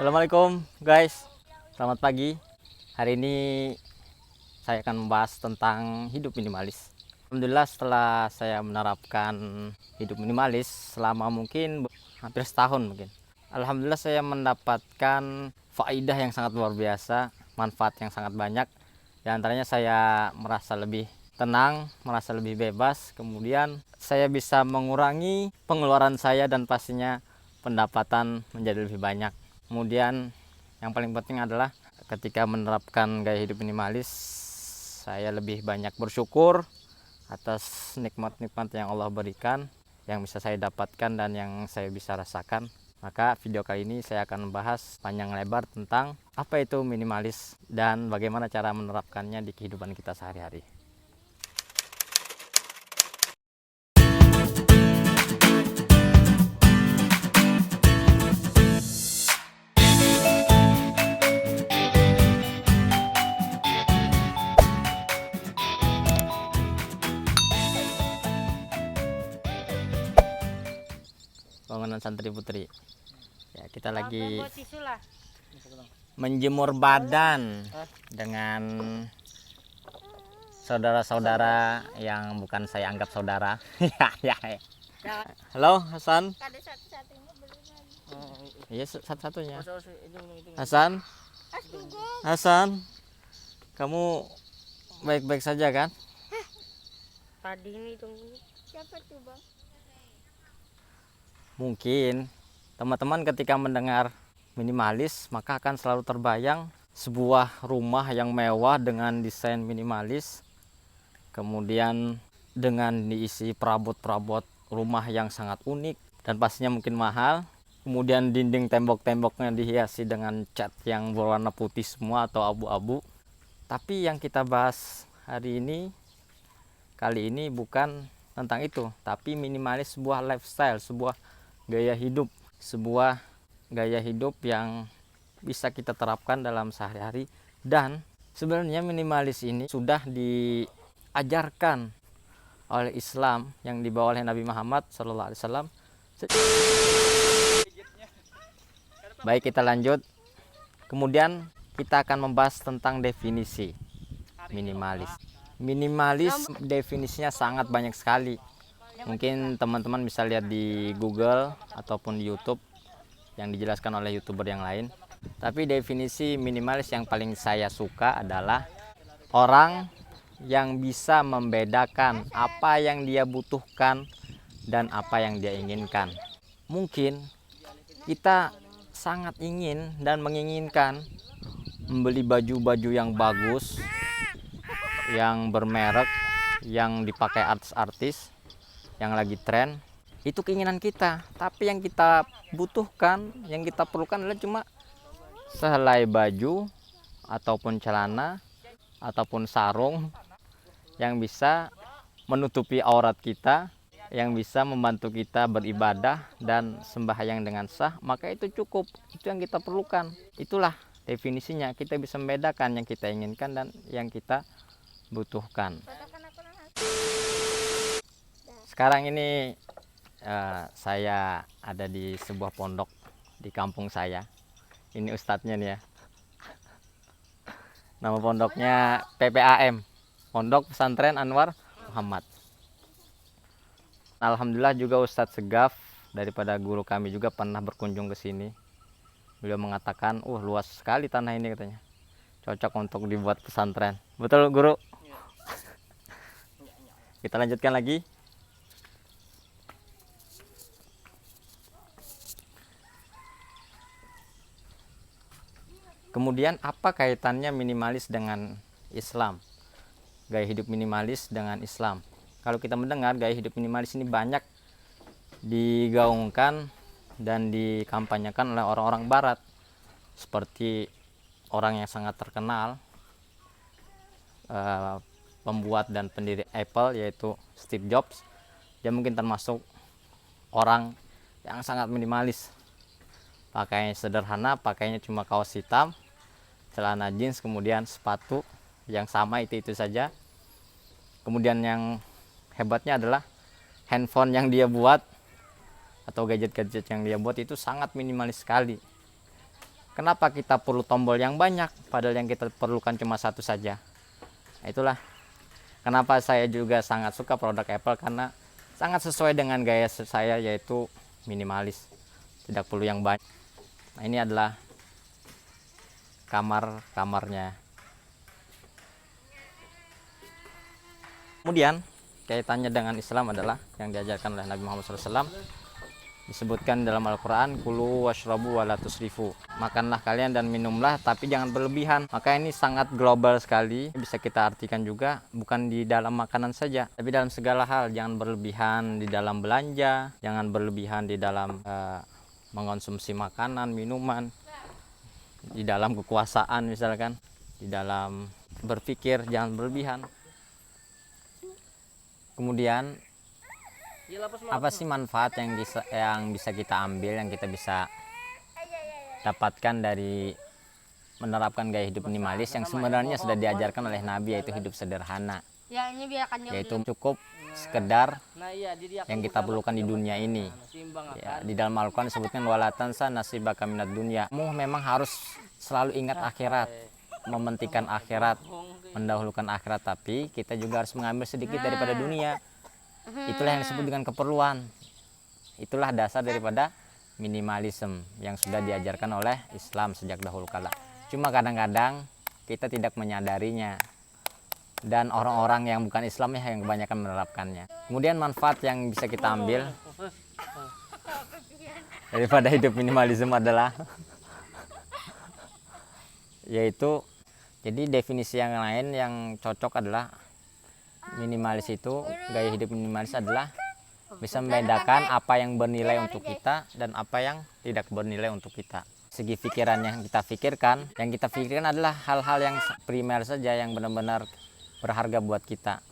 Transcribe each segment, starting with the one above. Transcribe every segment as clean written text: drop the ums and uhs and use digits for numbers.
Assalamualaikum guys, selamat pagi. Hari ini saya akan membahas tentang hidup minimalis. Alhamdulillah setelah saya menerapkan hidup minimalis selama mungkin hampir setahun mungkin. Alhamdulillah saya mendapatkan faidah yang sangat luar biasa, manfaat yang sangat banyak. Di antaranya saya merasa lebih tenang, merasa lebih bebas. Kemudian saya bisa mengurangi pengeluaran saya dan pastinya pendapatan menjadi lebih banyak. Kemudian yang paling penting adalah ketika menerapkan gaya hidup minimalis, saya lebih banyak bersyukur atas nikmat-nikmat yang Allah berikan, yang bisa saya dapatkan dan yang saya bisa rasakan. Maka video kali ini saya akan membahas panjang lebar tentang apa itu minimalis dan bagaimana cara menerapkannya di kehidupan kita sehari-hari. Bangunan santri putri. Ya, kita lagi menjemur badan dengan saudara-saudara yang bukan saya anggap saudara. Ya. Halo Hasan. Iya, satu-satunya. Hasan. Hasan. Kamu baik-baik saja kan? Tadi ini dong. Siapa tuh, Bang? Mungkin teman-teman ketika mendengar minimalis maka akan selalu terbayang sebuah rumah yang mewah dengan desain minimalis, kemudian dengan diisi perabot-perabot rumah yang sangat unik dan pastinya mungkin mahal. Kemudian dinding tembok-temboknya dihiasi dengan cat yang berwarna putih semua atau abu-abu. Tapi yang kita bahas hari ini, kali ini bukan tentang itu, tapi minimalis sebuah lifestyle, sebuah gaya hidup, sebuah gaya hidup yang bisa kita terapkan dalam sehari-hari. Dan sebenarnya minimalis ini sudah diajarkan oleh Islam yang dibawa oleh Nabi Muhammad SAW. Baik, kita lanjut. Kemudian kita akan membahas tentang definisi minimalis. Minimalis definisinya sangat banyak sekali. Mungkin teman-teman bisa lihat di Google ataupun di YouTube yang dijelaskan oleh YouTuber yang lain. Tapi definisi minimalis yang paling saya suka adalah orang yang bisa membedakan apa yang dia butuhkan dan apa yang dia inginkan. Mungkin kita sangat ingin dan menginginkan membeli baju-baju yang bagus, yang bermerek, yang dipakai artis-artis, yang lagi tren. Itu keinginan kita, tapi yang kita butuhkan, yang kita perlukan adalah cuma sehelai baju ataupun celana ataupun sarung yang bisa menutupi aurat kita, yang bisa membantu kita beribadah dan sembahyang dengan sah. Maka itu cukup, itu yang kita perlukan. Itulah definisinya, kita bisa membedakan yang kita inginkan dan yang kita butuhkan. Sekarang ini saya ada di sebuah pondok di kampung saya. Ini ustadznya nih ya. Nama pondoknya PPAM, Pondok Pesantren Anwar Muhammad. Alhamdulillah juga Ustadz Segaf daripada guru kami juga pernah berkunjung ke sini. Beliau mengatakan, luas sekali tanah ini katanya. Cocok untuk dibuat pesantren. Betul guru? Kita lanjutkan lagi. Kemudian apa kaitannya minimalis dengan Islam? Gaya hidup minimalis dengan Islam. Kalau kita mendengar gaya hidup minimalis ini banyak digaungkan dan dikampanyekan oleh orang-orang barat. Seperti orang yang sangat terkenal, pembuat dan pendiri Apple, yaitu Steve Jobs. Dia mungkin termasuk orang yang sangat minimalis. Pakainya sederhana, pakainya cuma kaos hitam, celana jeans, kemudian sepatu yang sama itu saja. Kemudian yang hebatnya adalah handphone yang dia buat atau gadget-gadget yang dia buat itu sangat minimalis sekali. Kenapa kita perlu tombol yang banyak, padahal yang kita perlukan cuma satu saja. Nah, itulah kenapa saya juga sangat suka produk Apple, karena sangat sesuai dengan gaya saya, yaitu minimalis, tidak perlu yang banyak. Nah, ini adalah kamarnya. Kemudian kaitannya dengan Islam adalah yang diajarkan oleh Nabi Muhammad SAW. Disebutkan dalam Al-Quran, kulu washrabu wala tusrifu, makanlah kalian dan minumlah tapi jangan berlebihan. Maka ini sangat global sekali, bisa kita artikan juga bukan di dalam makanan saja, tapi dalam segala hal. Jangan berlebihan di dalam belanja, jangan berlebihan di dalam mengonsumsi makanan, minuman, di dalam kekuasaan misalkan, di dalam berpikir jangan berlebihan. Kemudian apa sih manfaat yang bisa kita ambil, yang kita bisa dapatkan dari menerapkan gaya hidup minimalis yang sebenarnya sudah diajarkan oleh Nabi, yaitu hidup sederhana, yaitu cukup sekedar yang kita perlukan di dunia ini. Ya, di dalam Al-Quran disebutkan wala tansa nasibaka minad dunya. Kamu memang harus selalu ingat akhirat, mementingkan akhirat, mendahulukan akhirat, tapi kita juga harus mengambil sedikit daripada dunia. Itulah yang disebut dengan keperluan. Itulah dasar daripada minimalisme yang sudah diajarkan oleh Islam sejak dahulu kala. Cuma kadang-kadang kita tidak menyadarinya, dan orang-orang yang bukan Islam yang kebanyakan menerapkannya. Kemudian manfaat yang bisa kita ambil daripada hidup minimalisme adalah yaitu, jadi definisi yang lain yang cocok adalah minimalis itu, gaya hidup minimalis adalah bisa membedakan apa yang bernilai untuk kita dan apa yang tidak bernilai untuk kita. Segi pikiran yang kita pikirkan adalah hal-hal yang primer saja, yang benar-benar berharga buat kita.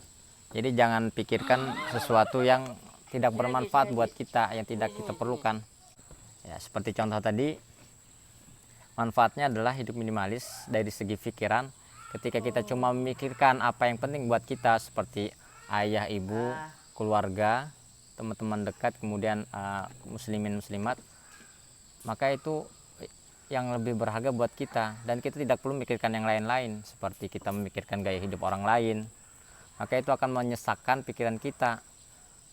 Jadi jangan pikirkan sesuatu yang tidak bermanfaat buat kita, yang tidak kita perlukan. Ya, seperti contoh tadi, manfaatnya adalah hidup minimalis dari segi pikiran. Ketika kita cuma memikirkan apa yang penting buat kita, seperti ayah, ibu, keluarga, teman-teman dekat, kemudian muslimin muslimat, maka itu yang lebih berharga buat kita, dan kita tidak perlu memikirkan yang lain-lain, seperti kita memikirkan gaya hidup orang lain. Maka itu akan menyesakkan pikiran kita.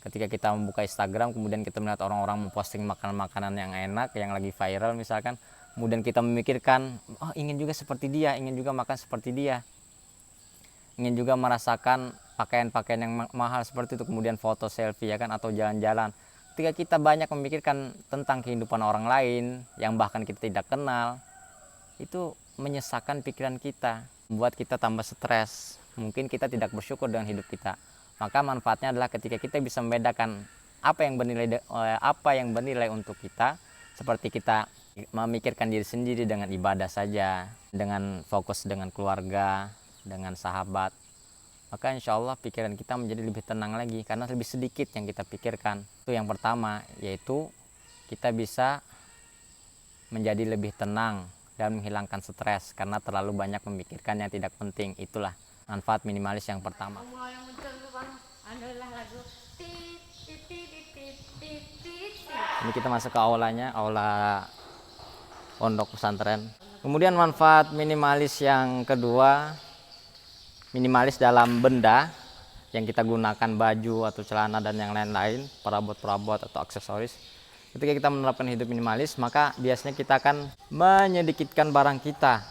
Ketika kita membuka Instagram, kemudian kita melihat orang-orang memposting makanan-makanan yang enak, yang lagi viral misalkan, kemudian kita memikirkan, oh ingin juga seperti dia, ingin juga makan seperti dia, ingin juga merasakan pakaian-pakaian yang mahal seperti itu, kemudian foto selfie ya kan, atau jalan-jalan. Ketika kita banyak memikirkan tentang kehidupan orang lain yang bahkan kita tidak kenal, itu menyesakkan pikiran kita, membuat kita tambah stres. Mungkin kita tidak bersyukur dengan hidup kita. Maka manfaatnya adalah ketika kita bisa membedakan apa yang bernilai untuk kita, seperti kita memikirkan diri sendiri dengan ibadah saja, dengan fokus dengan keluarga, dengan sahabat, maka insya Allah pikiran kita menjadi lebih tenang lagi, karena lebih sedikit yang kita pikirkan. Itu yang pertama, yaitu kita bisa menjadi lebih tenang dan menghilangkan stres karena terlalu banyak memikirkan yang tidak penting. Itulah manfaat minimalis yang pertama. Ini kita masuk ke aulanya, aula pondok pesantren. Kemudian manfaat minimalis yang kedua, minimalis dalam benda yang kita gunakan, baju atau celana dan yang lain-lain, perabot-perabot atau aksesoris. Ketika kita menerapkan hidup minimalis, maka biasanya kita akan menyedikitkan barang kita.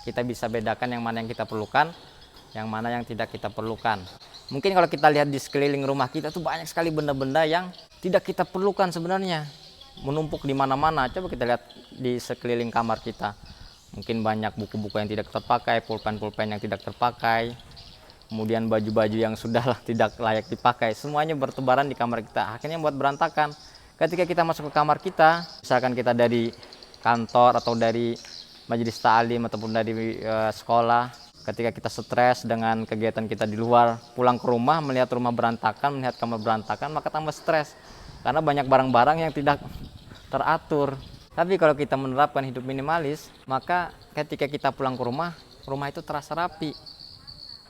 Kita bisa bedakan yang mana yang kita perlukan, yang mana yang tidak kita perlukan. Mungkin kalau kita lihat di sekeliling rumah kita tuh banyak sekali benda-benda yang tidak kita perlukan sebenarnya, menumpuk di mana-mana. Coba kita lihat di sekeliling kamar kita. Mungkin banyak buku-buku yang tidak terpakai, pulpen-pulpen yang tidak terpakai, kemudian baju-baju yang sudah tidak layak dipakai. Semuanya bertebaran di kamar kita, akhirnya buat berantakan. Ketika kita masuk ke kamar kita, misalkan kita dari kantor atau dari majelis ta'lim ataupun dari sekolah, ketika kita stres dengan kegiatan kita di luar, pulang ke rumah melihat rumah berantakan, melihat kamar berantakan, maka tambah stres karena banyak barang-barang yang tidak teratur. Tapi kalau kita menerapkan hidup minimalis, maka ketika kita pulang ke rumah, rumah itu terasa rapi,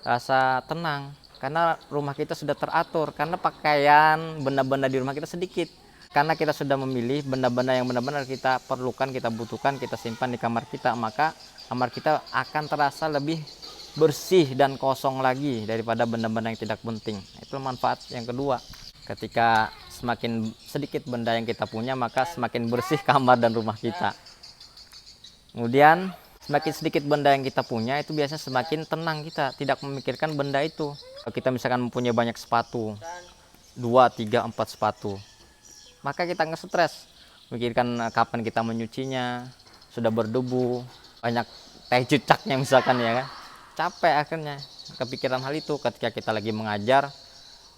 terasa tenang, karena rumah kita sudah teratur, karena pakaian, benda-benda di rumah kita sedikit. karena kita sudah memilih benda-benda yang benar-benar kita perlukan, kita butuhkan, kita simpan di kamar kita, maka kamar kita akan terasa lebih bersih dan kosong lagi daripada benda-benda yang tidak penting. Itu manfaat yang kedua. Ketika semakin sedikit benda yang kita punya, maka semakin bersih kamar dan rumah kita. Kemudian semakin sedikit benda yang kita punya, itu biasanya semakin tenang kita, tidak memikirkan benda itu. Kalau kita misalkan mempunyai banyak sepatu, 2, 3, 4 sepatu, maka kita nggak stres mikirkan kapan kita menyucinya, sudah berdebu, banyak teh cucaknya misalkan ya kan. Capek akhirnya kepikiran hal itu ketika kita lagi mengajar,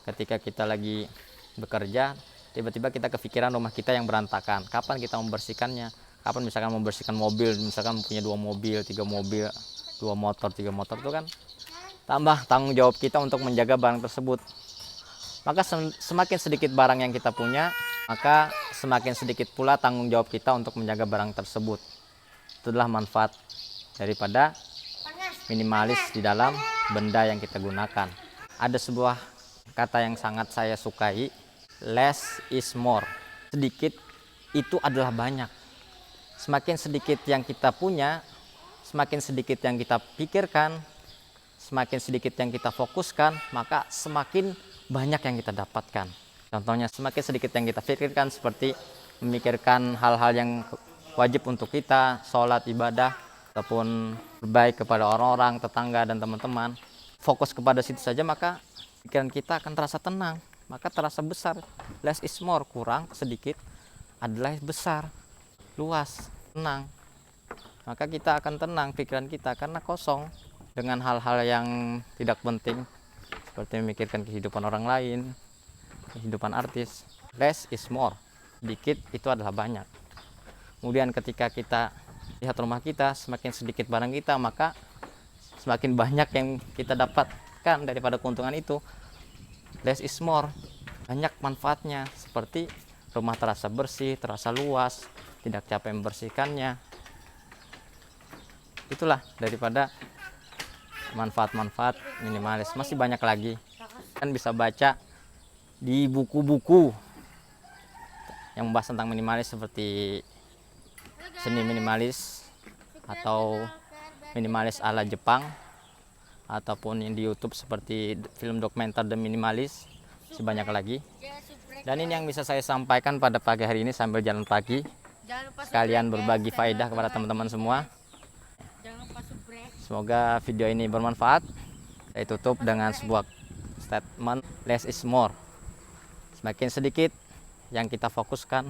ketika kita lagi bekerja, tiba-tiba kita kepikiran rumah kita yang berantakan, kapan kita membersihkannya, kapan misalkan membersihkan mobil, misalkan punya 2 mobil, 3 mobil, 2 motor, 3 motor itu kan tambah tanggung jawab kita untuk menjaga barang tersebut. Maka semakin sedikit barang yang kita punya, maka semakin sedikit pula tanggung jawab kita untuk menjaga barang tersebut. Itulah manfaat daripada minimalis di dalam benda yang kita gunakan. Ada sebuah kata yang sangat saya sukai, less is more. Sedikit itu adalah banyak. Semakin sedikit yang kita punya, semakin sedikit yang kita pikirkan, semakin sedikit yang kita fokuskan, maka semakin banyak yang kita dapatkan. Contohnya, semakin sedikit yang kita pikirkan seperti memikirkan hal-hal yang wajib untuk kita, sholat, ibadah, ataupun berbaik kepada orang-orang, tetangga, dan teman-teman. Fokus kepada situ saja, maka pikiran kita akan terasa tenang, maka terasa besar. Less is more, kurang, sedikit adalah besar, luas, tenang. Maka kita akan tenang pikiran kita karena kosong dengan hal-hal yang tidak penting, seperti memikirkan kehidupan orang lain, kehidupan artis. Less is more, sedikit itu adalah banyak. Kemudian ketika kita lihat rumah kita, semakin sedikit barang kita, maka semakin banyak yang kita dapatkan daripada keuntungan itu. Less is more, banyak manfaatnya, seperti rumah terasa bersih, terasa luas, tidak capek membersihkannya. Itulah daripada manfaat-manfaat minimalis. Masih banyak lagi, kan bisa baca di buku-buku yang membahas tentang minimalis, seperti seni minimalis atau minimalis ala Jepang, ataupun yang di YouTube seperti film dokumenter The Minimalist. Masih banyak lagi. Dan ini yang bisa saya sampaikan pada pagi hari ini sambil jalan pagi, sekalian berbagi faedah kepada teman-teman semua. Semoga video ini bermanfaat. Saya tutup dengan sebuah statement, less is more. Semakin sedikit yang kita fokuskan,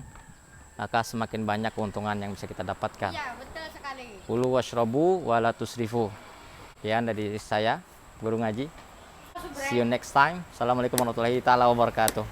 maka semakin banyak keuntungan yang bisa kita dapatkan. Ya, betul sekali. Kulu washrabu wala tusrifu. Sekian dari saya, Guru Ngaji. See you next time. Assalamualaikum warahmatullahi wabarakatuh.